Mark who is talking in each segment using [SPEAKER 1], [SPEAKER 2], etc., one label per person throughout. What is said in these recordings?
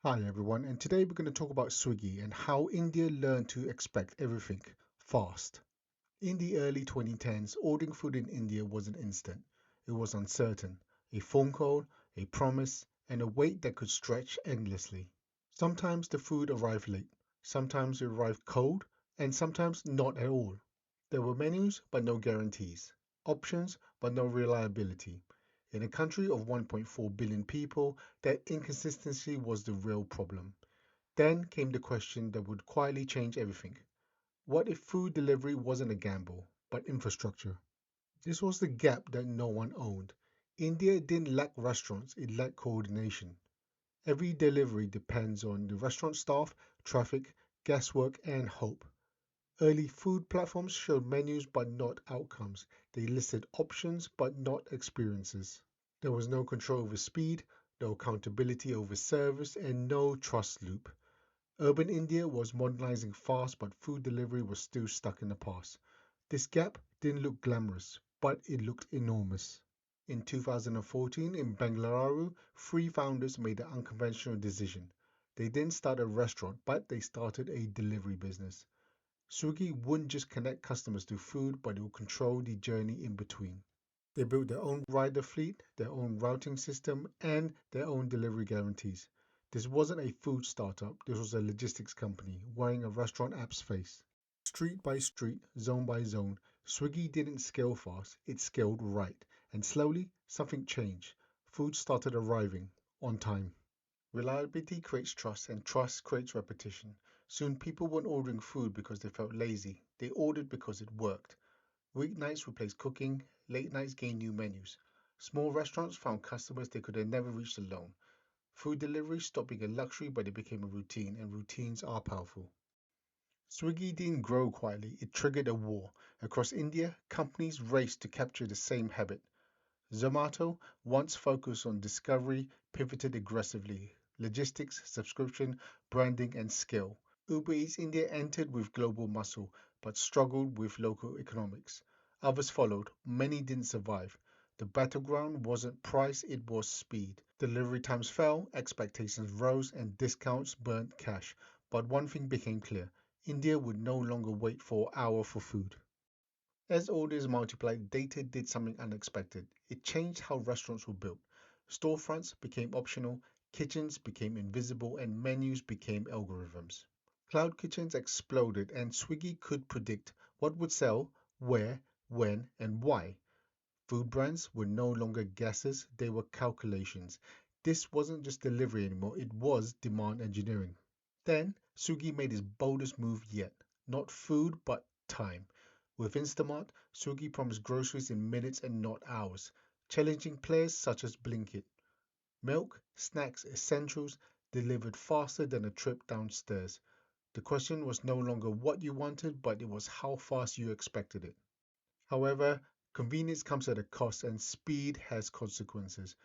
[SPEAKER 1] Hi everyone, and today we're going to talk about Swiggy and how India learned to expect everything fast. In the early 2010s, ordering food in India wasn't instant. It was uncertain. A phone call, a promise, and a wait that could stretch endlessly. Sometimes the food arrived late, sometimes it arrived cold, and sometimes not at all. There were menus but no guarantees, options but no reliability. In a country of 1.4 billion people, that inconsistency was the real problem. Then came the question that would quietly change everything. What if food delivery wasn't a gamble, but infrastructure? This was the gap that no one owned. India didn't lack restaurants, it lacked coordination. Every delivery depends on the restaurant staff, traffic, guesswork, and hope. Early food platforms showed menus but not outcomes. They listed options but not experiences. There was no control over speed, no accountability over service, and no trust loop. Urban India was modernizing fast, but food delivery was still stuck in the past. This gap didn't look glamorous, but it looked enormous. In 2014, in Bengaluru, three founders made an unconventional decision. They didn't start a restaurant, but they started a delivery business. Swiggy wouldn't just connect customers to food, but it would control the journey in between. They built their own rider fleet, their own routing system, and their own delivery guarantees. This wasn't a food startup, this was a logistics company wearing a restaurant app's face. Street by street, zone by zone, Swiggy didn't scale fast, it scaled right. And slowly, something changed. Food started arriving on time. Reliability creates trust, and trust creates repetition. Soon, people weren't ordering food because they felt lazy, they ordered because it worked. Weeknights replaced cooking, late nights gained new menus. Small restaurants found customers they could have never reached alone. Food delivery stopped being a luxury, but it became a routine, and routines are powerful. Swiggy didn't grow quietly, it triggered a war. Across India, companies raced to capture the same habit. Zomato, once focused on discovery, pivoted aggressively. Logistics, subscription, branding, and scale. Uber Eats India entered with global muscle, but struggled with local economics. Others followed, many didn't survive. The battleground wasn't price, it was speed. Delivery times fell, expectations rose, and discounts burnt cash. But one thing became clear: India would no longer wait for an hour for food. As orders multiplied, data did something unexpected. It changed how restaurants were built. Storefronts became optional, kitchens became invisible, and menus became algorithms. Cloud kitchens exploded, and Swiggy could predict what would sell, where, when, and why. Food brands were no longer guesses, they were calculations. This wasn't just delivery anymore, it was demand engineering. Then, Swiggy made his boldest move yet. Not food, but time. With Instamart, Swiggy promised groceries in minutes and not hours, challenging players such as Blinkit. Milk, snacks, essentials delivered faster than a trip downstairs. The question was no longer what you wanted, but it was how fast you expected it. However, convenience comes at a cost and speed has consequences.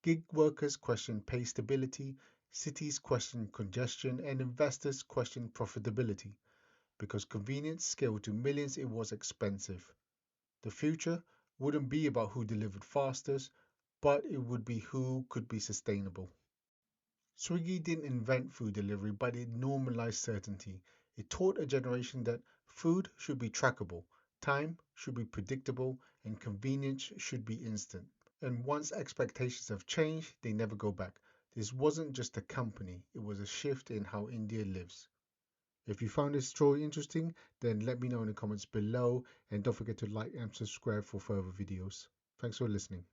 [SPEAKER 1] Gig workers question pay stability, cities question congestion, and investors question profitability. Because convenience scaled to millions, it was expensive. The future wouldn't be about who delivered fastest, but it would be who could be sustainable. Swiggy didn't invent food delivery, but it normalized certainty. It taught a generation that food should be trackable, time should be predictable, and convenience should be instant. And once expectations have changed, they never go back. This wasn't just a company, it was a shift in how India lives. If you found this story interesting, then let me know in the comments below, and don't forget to like and subscribe for further videos. Thanks for listening.